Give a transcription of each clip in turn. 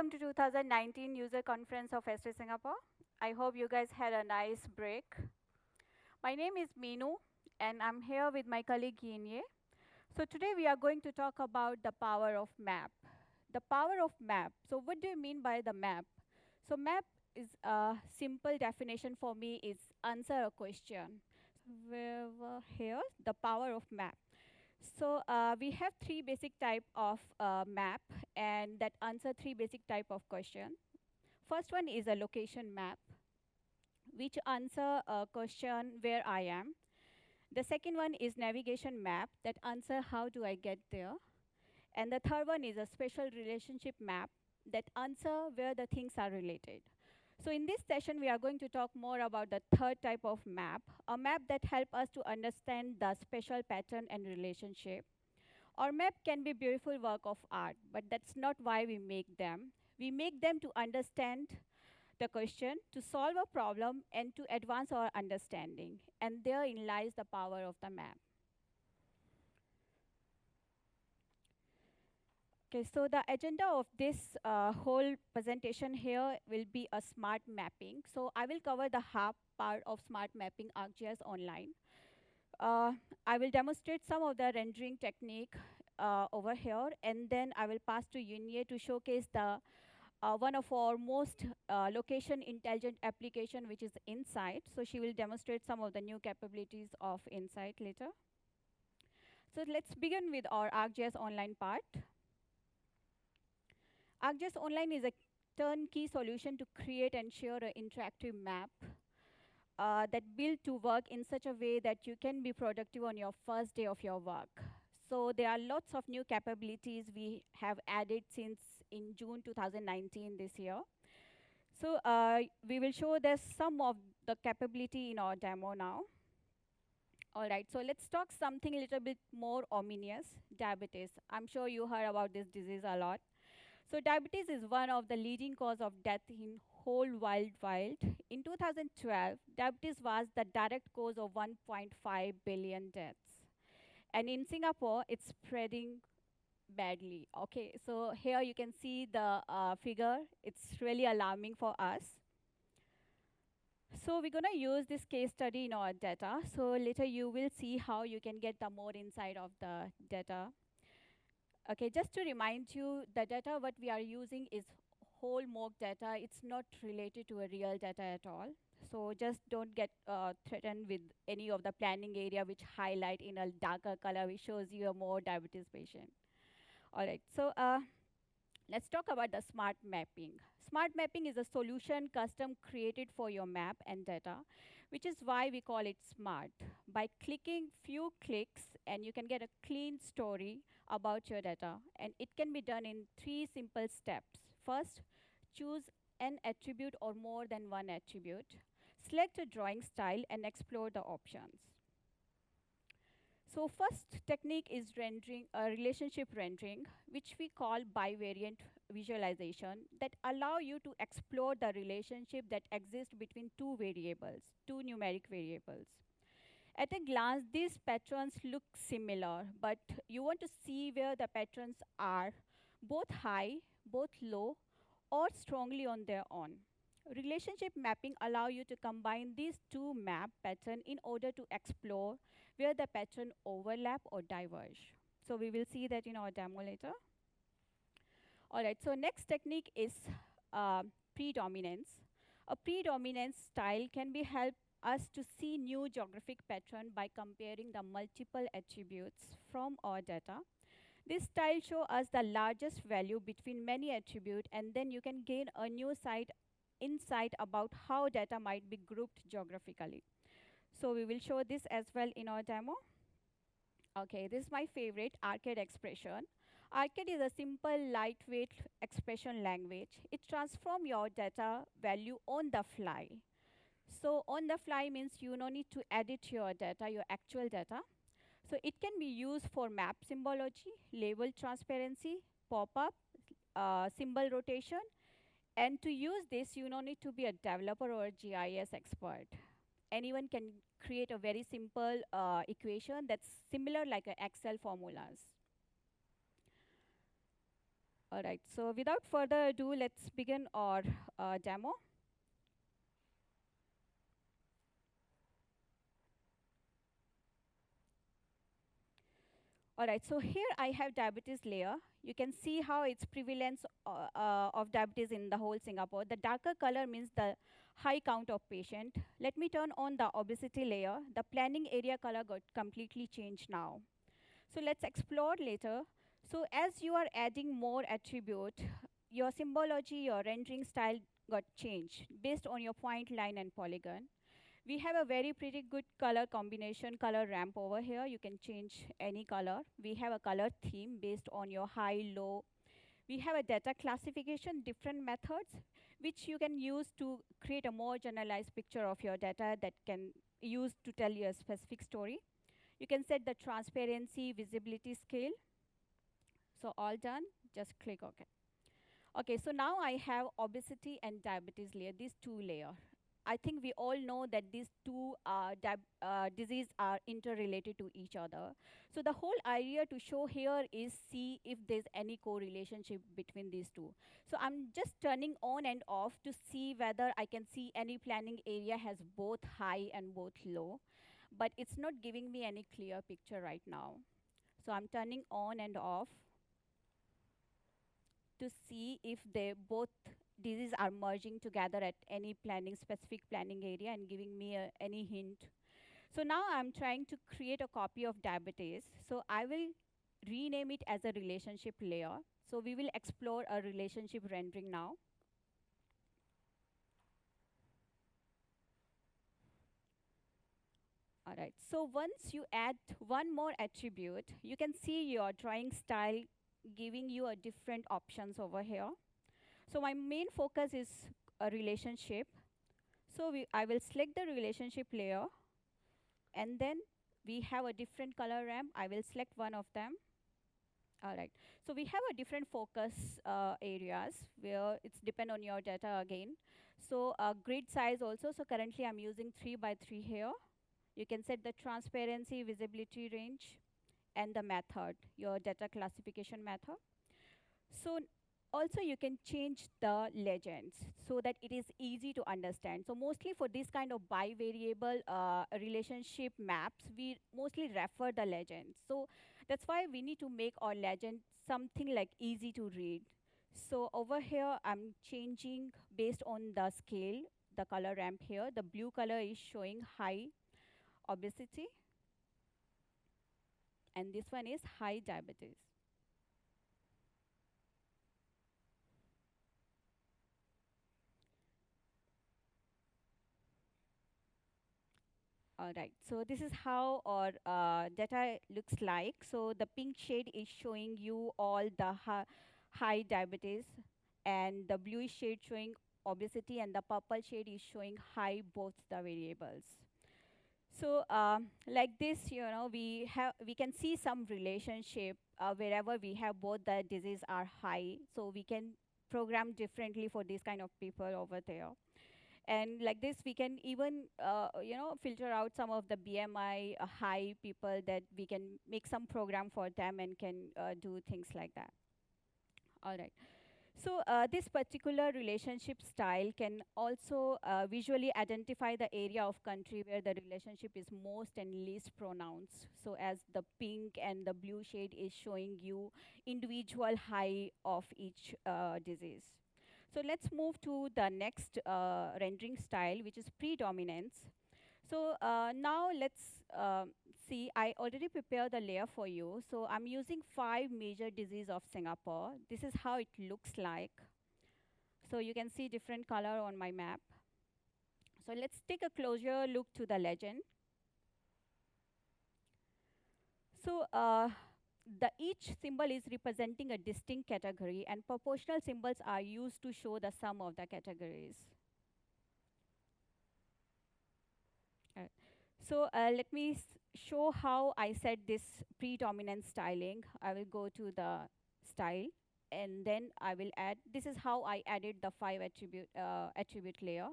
welcome to 2019 user conference of ST Singapore. I hope you guys had a nice break. My name is Meenu, and I'm here with my colleague Yinye. So today we are going to talk about the power of map. The power of map. So what do you mean by the map? So map is a simple definition for me is answer a question. Here, the power of map. So we have three basic type of map and that answer three basic type of question. First one is a location map, which answer a question where I am. The second one is navigation map that answer how do I get there. And the third one is a spatial relationship map that answer where the things are related. So in this session, we are going to talk more about the third type of map, a map that help us to understand the spatial pattern and relationship. Our map can be beautiful work of art, but that's not why we make them. We make them to understand the question, to solve a problem, and to advance our understanding. And therein lies the power of the map. Okay, so the agenda of this whole presentation here will be a smart mapping. So I will cover the half part of smart mapping ArcGIS Online. I will demonstrate some of the rendering technique over here, and then I will pass to Yunye to showcase the one of our most location intelligent application, which is Insight. So she will demonstrate some of the new capabilities of Insight later. So let's begin with our ArcGIS Online part. ArcGIS Online is a turnkey solution to create and share an interactive map that built to work in such a way that you can be productive on your first day of your work. So there are lots of new capabilities we have added since in June 2019 this year. So we will show there's some of the capability in our demo now. All right, so let's talk something a little bit more ominous, diabetes. I'm sure you heard about this disease a lot. So diabetes is one of the leading cause of death in whole world. In 2012, diabetes was the direct cause of 1.5 billion deaths. And in Singapore, it's spreading badly. Okay, so here you can see the figure. It's really alarming for us. So we're gonna use this case study in our data. So later you will see how you can get the more insight of the data. Okay, just to remind you, the data what we are using is whole mock data. It's not related to a real data at all. So just don't get threatened with any of the planning area which highlight in a darker color, which shows you a more diabetes patient. All right, so let's talk about the smart mapping. Smart mapping is a solution custom created for your map and data, which is why we call it smart. By clicking few clicks, and you can get a clean story about your data, and it can be done in 3 simple steps. First, choose an attribute or more than one attribute. Select a drawing style and explore the options. So first technique is rendering, relationship rendering, which we call bivariant visualization, that allow you to explore the relationship that exists between two variables, two numeric variables. At a glance, these patterns look similar, but you want to see where the patterns are both high, both low, or strongly on their own. Relationship mapping allow you to combine these two map patterns in order to explore where the pattern overlap or diverge. So we will see that in our demo later. All right, so next technique is predominance. A predominance style can be help us to see new geographic pattern by comparing the multiple attributes from our data. This style shows us the largest value between many attributes, and then you can gain a new insight about how data might be grouped geographically. So we will show this as well in our demo. Okay, this is my favorite, arcade expression. Arcade is a simple, lightweight expression language. It transforms your data value on the fly. So on the fly means you no need to edit your data, your actual data. So it can be used for map symbology, label transparency, pop-up, symbol rotation. And to use this, you don't need to be a developer or a GIS expert. Anyone can create a very simple equation that's similar like Excel formulas. All right, so without further ado, let's begin our demo. All right, so here I have diabetes layer. You can see how its prevalence of diabetes in the whole Singapore. The darker color means the high count of patient. Let me turn on the obesity layer. The planning area color got completely changed now. So let's explore later. So as you are adding more attribute, your symbology, your rendering style got changed based on your point, line, and polygon. We have a very pretty good color combination, color ramp over here. You can change any color. We have a color theme based on your high, low. We have a data classification, different methods, which you can use to create a more generalized picture of your data that can use to tell you a specific story. You can set the transparency, visibility scale. So all done, just click OK. Okay, so now I have obesity and diabetes layer, these two layers. I think we all know that these two diseases are interrelated to each other. So the whole idea to show here is see if there's any correlationship between these two. So I'm just turning on and off to see whether I can see any planning area has both high and both low. But it's not giving me any clear picture right now. So I'm turning on and off to see if they both diseases are merging together at any specific planning area and giving me any hint. So now I'm trying to create a copy of diabetes. So I will rename it as a relationship layer. So we will explore a relationship rendering now. All right, so once you add one more attribute, you can see your drawing style giving you a different options over here. So my main focus is a relationship. So I will select the relationship layer, and then we have a different color ramp. I will select one of them. All right. So we have a different focus areas where it's depend on your data again. So grid size also. So currently I'm using 3 by 3 here. You can set the transparency, visibility range, and the method, your data classification method. So also you can change the legends so that it is easy to understand. So mostly for this kind of bivariable relationship maps, we mostly refer the legends. So that's why we need to make our legend something like easy to read. So over here, I'm changing based on the scale, the color ramp here. The blue color is showing high obesity, and this one is high diabetes. All right, so this is how our data looks like. So the pink shade is showing you all the high diabetes, and the bluish shade showing obesity, and the purple shade is showing high both the variables. So like this, we can see some relationship wherever we have both the disease are high. So we can program differently for this kind of people over there. And like this, we can even, filter out some of the BMI high people that we can make some program for them and can do things like that. All right. So this particular relationship style can also visually identify the area of country where the relationship is most and least pronounced. So as the pink and the blue shade is showing you individual high of each disease. So let's move to the next rendering style, which is predominance. So now let's see, I already prepared the layer for you. So I'm using 5 major diseases of Singapore. This is how it looks like. So you can see different color on my map. So let's take a closer look to the legend. So each symbol is representing a distinct category, and proportional symbols are used to show the sum of the categories. So let me show how I set this predominant styling. I will go to the style, and then I will add, this is how I added the 5 attribute layer.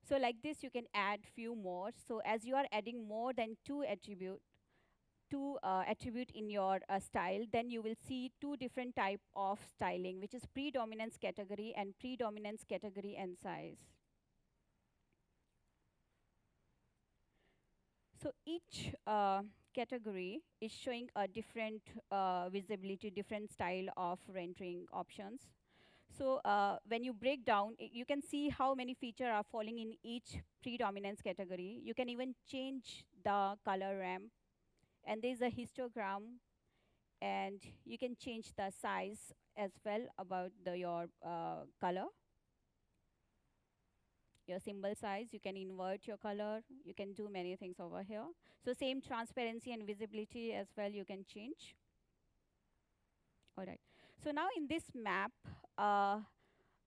So like this, you can add few more. So as you are adding more than 2 attributes, two attribute in your style, then you will see two different type of styling, which is predominance category and predominance category and size. So each category is showing a different visibility, different style of rendering options. So when you break down, you can see how many features are falling in each predominance category. You can even change the color ramp, and there's a histogram, and you can change the size as well about your color, your symbol size. You can invert your color. You can do many things over here. So same transparency and visibility as well you can change. All right. So now in this map,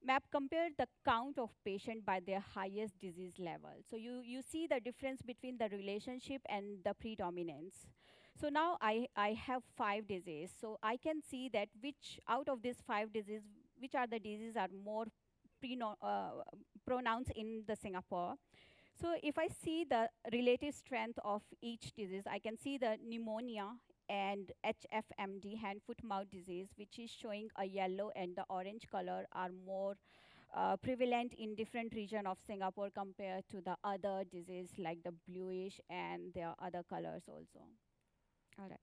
map compared the count of patient by their highest disease level. So you see the difference between the relationship and the predominance. So now I have 5 diseases. So I can see that which out of these 5 diseases, which are the diseases are more pronounced in the Singapore. So if I see the relative strength of each disease, I can see the pneumonia and HFMD, hand, foot, mouth disease, which is showing a yellow, and the orange color are more prevalent in different region of Singapore compared to the other disease like the bluish and their other colors also. All right.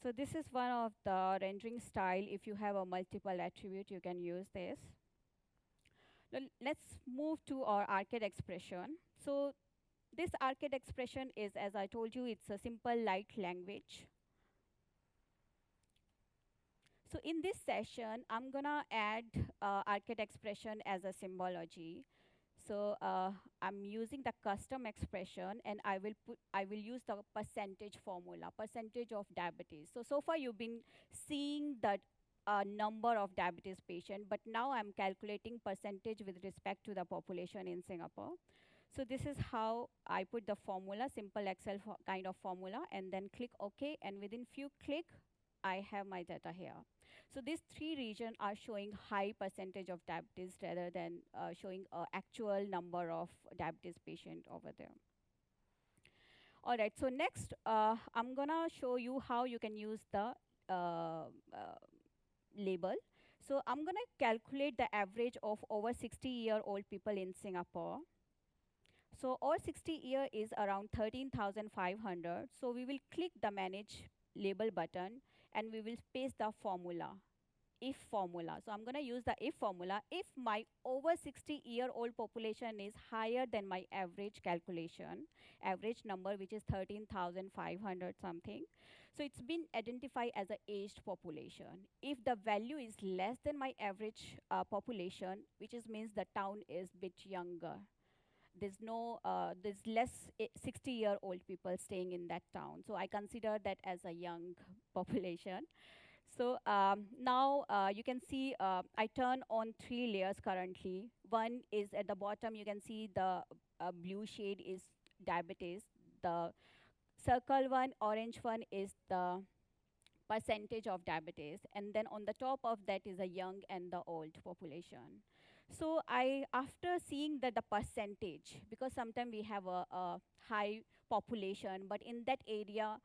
So this is one of the rendering style. If you have a multiple attribute, you can use this. Let's move to our arcade expression. So this arcade expression is, as I told you, it's a simple light language. So in this session, I'm gonna add arcade expression as a symbology. So I'm using the custom expression, and I will use the percentage formula, percentage of diabetes. So far you've been seeing that number of diabetes patient, but now I'm calculating percentage with respect to the population in Singapore. So this is how I put the formula, simple Excel kind of formula, and then click OK, and within few click, I have my data here. So these 3 regions are showing high percentage of diabetes rather than showing actual number of diabetes patient over there. All right, so next, I'm gonna show you how you can use the label. So I'm gonna calculate the average of over 60-year-old people in Singapore. So over 60 year is around 13,500. So we will click the manage label button, and we will paste the formula, if formula. So I'm gonna use the if formula. If my over 60-year-old population is higher than my average calculation, average number, which is 13,500 something, so it's been identified as a aged population. If the value is less than my average population, which is means the town is bit younger, there's less 60-year-old people staying in that town. So I consider that as a young population. So now you can see I turn on 3 layers currently. One is at the bottom, you can see the blue shade is diabetes. The circle one, orange one is the percentage of diabetes. And then on the top of that is a young and the old population. So after seeing that the percentage, because sometimes we have a high population, but in that area,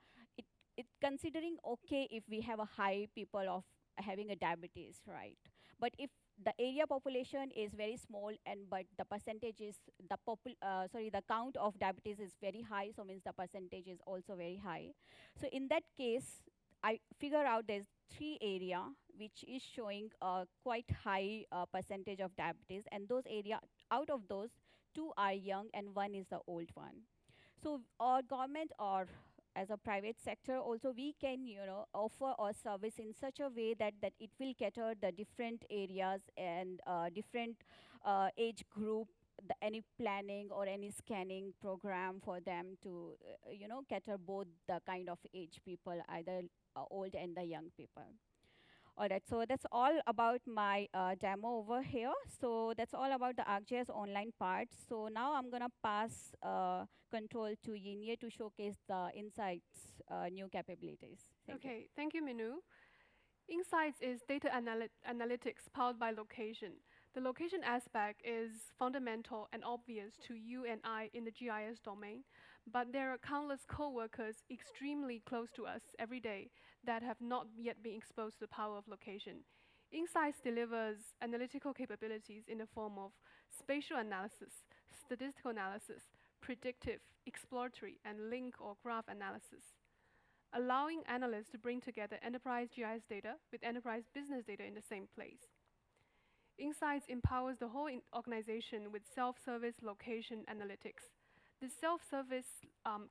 it considering okay if we have a high people of having a diabetes, right? But if the area population is very small, and but the percentage is the count of diabetes is very high, so means the percentage is also very high. So in that case, I figure out there's 3 area which is showing a quite high percentage of diabetes, and those area, out of those, 2 are young and 1 is the old one. So our government, or as a private sector also, we can offer our service in such a way that it will cater the different areas and different age group, any planning or any scanning program for them to cater both the kind of age people, either old and the young people. All right, so that's all about my demo over here. So that's all about the ArcGIS online part. So now I'm gonna pass control to Yinye to showcase the Insights new capabilities. Okay, thank you, Minu. Insights is data analytics powered by location. The location aspect is fundamental and obvious to you and I in the GIS domain, But there are countless co-workers extremely close to us every day that have not yet been exposed to the power of location. Insights delivers analytical capabilities in the form of spatial analysis, statistical analysis, predictive, exploratory, and link or graph analysis, allowing analysts to bring together enterprise GIS data with enterprise business data in the same place. Insights empowers the whole organization with self-service location analytics. This self-service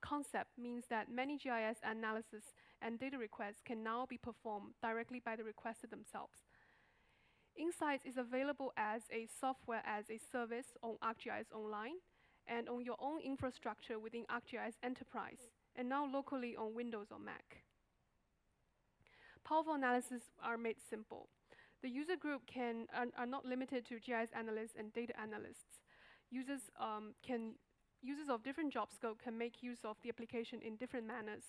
concept means that many GIS analysis and data requests can now be performed directly by the requester themselves. Insights is available as a software as a service on ArcGIS Online and on your own infrastructure within ArcGIS Enterprise, and now locally on Windows or Mac. Powerful analyses are made simple. The user group are not limited to GIS analysts and data analysts. Users of different job scope can make use of the application in different manners.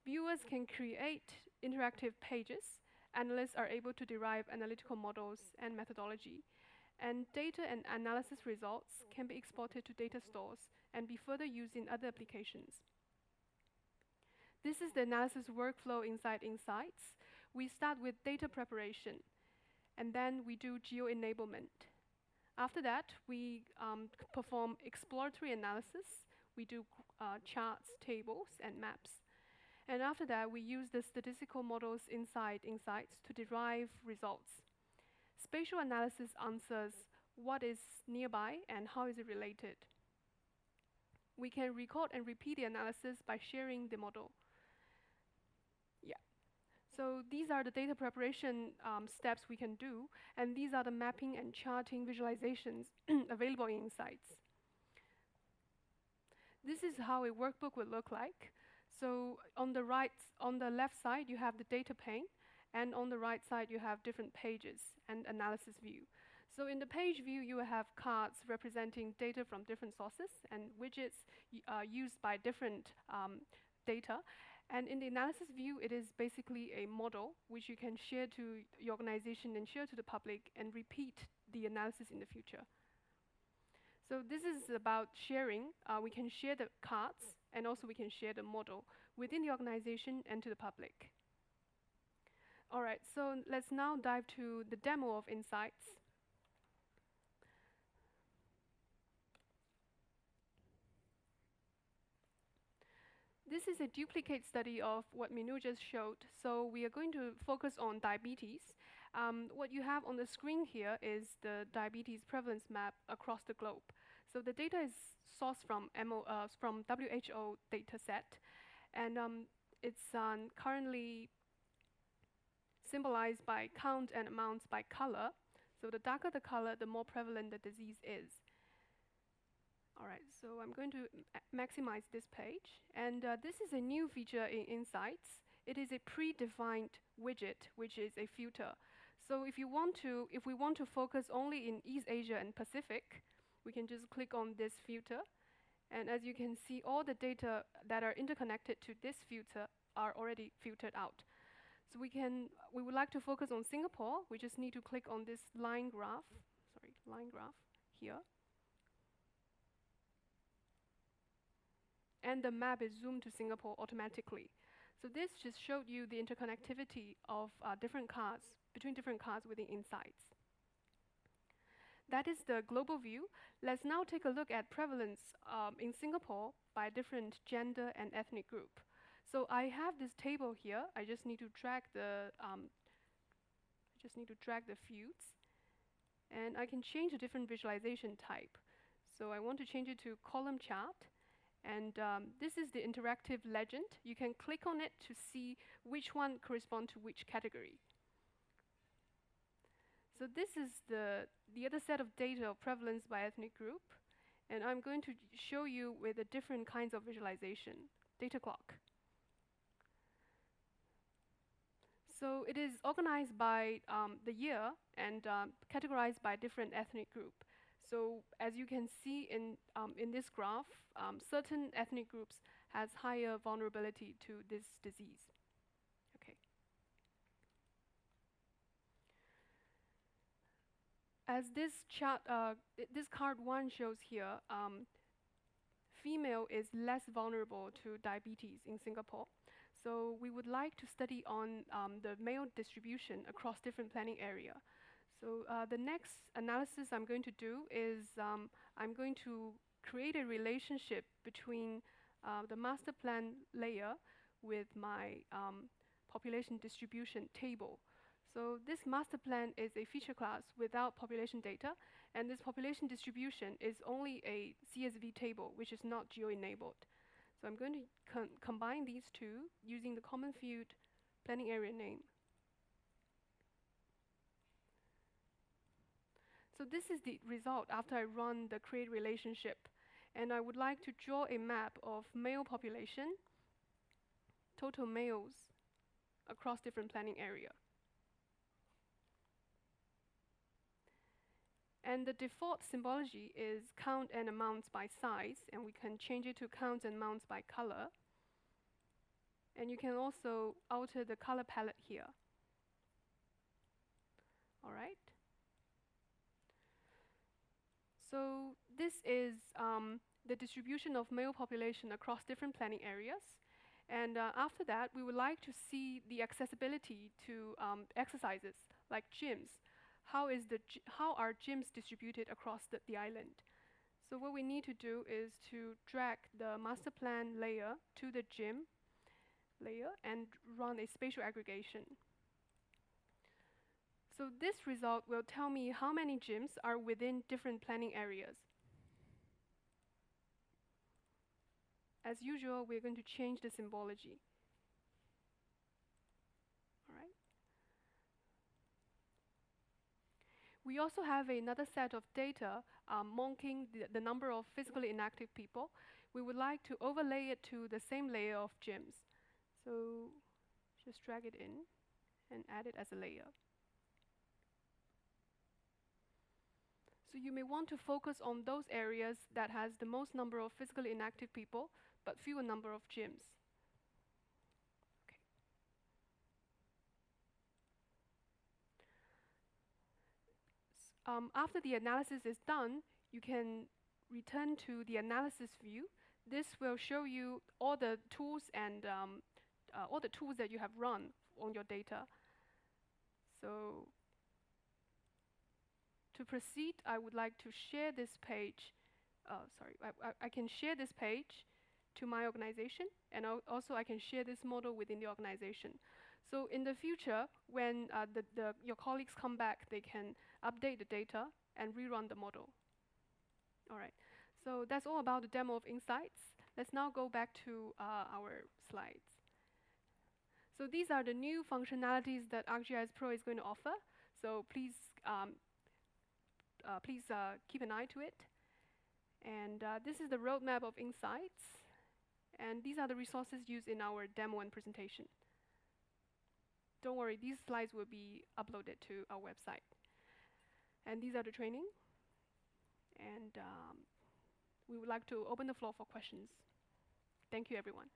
Viewers can create interactive pages. Analysts are able to derive analytical models and methodology. And data and analysis results can be exported to data stores and be further used in other applications. This is the analysis workflow inside Insights. We start with data preparation, and then we do geo-enablement. After that, we perform exploratory analysis. We do charts, tables, and maps. And after that, we use the statistical models inside Insights to derive results. Spatial analysis answers what is nearby and how is it related. We can record and repeat the analysis by sharing the model. So these are the data preparation steps we can do, and these are the mapping and charting visualizations available in Insights. This is how a workbook would look like. So on the left side, you have the data pane, and on the right side, you have different pages and analysis view. So in the page view, you have cards representing data from different sources and widgets used by different data. And in the analysis view, it is basically a model which you can share to your organization and share to the public and repeat the analysis in the future. So this is about sharing. We can share the cards, and also we can share the model within the organization and to the public. All right, so let's now dive to the demo of Insights. This is a duplicate study of what Minu just showed. So we are going to focus on diabetes. What you have on the screen here is the diabetes prevalence map across the globe. So the data is sourced from WHO dataset, and it's currently symbolized by count and amounts by color. So the darker the color, the more prevalent the disease is. All right, so I'm going to maximize this page. And this is a new feature in Insights. It is a predefined widget, which is a filter. So if we want to focus only in East Asia and Pacific, we can just click on this filter. And as you can see, all the data that are interconnected to this filter are already filtered out. So we would like to focus on Singapore. We just need to click on this line graph here. And the map is zoomed to Singapore automatically. So this just showed you the interconnectivity of between different cards within Insights. That is the global view. Let's now take a look at prevalence in Singapore by different gender and ethnic group. So I have this table here. I just need to drag the fields, and I can change a different visualization type. So I want to change it to column chart. And this is the interactive legend. You can click on it to see which one corresponds to which category. So this is the other set of data of prevalence by ethnic group. And I'm going to show you with the different kinds of visualization. Data clock. So it is organized by the year and categorized by different ethnic group. So as you can see in this graph, certain ethnic groups has higher vulnerability to this disease. Okay. As this chart, this card 1 shows here, female is less vulnerable to diabetes in Singapore. So we would like to study on the male distribution across different planning area. So the next analysis I'm going to do is I'm going to create a relationship between the master plan layer with my population distribution table. So this master plan is a feature class without population data, and this population distribution is only a CSV table, which is not geo-enabled. So I'm going to combine these two using the common field planning area name. So this is the result after I run the create relationship. And I would like to draw a map of male population, total males across different planning area. And the default symbology is count and amounts by size, and we can change it to count and amounts by color. And you can also alter the color palette here. All right. So this is the distribution of male population across different planning areas. And after that, we would like to see the accessibility to exercises like gyms. How are gyms distributed across the island? So what we need to do is to drag the master plan layer to the gym layer and run a spatial aggregation. So this result will tell me how many gyms are within different planning areas. As usual, we're going to change the symbology. All right. We also have another set of data marking the number of physically inactive people. We would like to overlay it to the same layer of gyms. So just drag it in and add it as a layer. So you may want to focus on those areas that has the most number of physically inactive people, but fewer number of gyms. After the analysis is done, you can return to the analysis view. This will show you all the tools and all the tools that you have run on your data. So to proceed, I would like to share this page. I can share this page to my organization, and also I can share this model within the organization. So in the future, when your colleagues come back, they can update the data and rerun the model. All right, so that's all about the demo of Insights. Let's now go back to our slides. So these are the new functionalities that ArcGIS Pro is going to offer. So please keep an eye to it. And this is the roadmap of Insights. And these are the resources used in our demo and presentation. Don't worry, these slides will be uploaded to our website. And these are the training. And we would like to open the floor for questions. Thank you, everyone.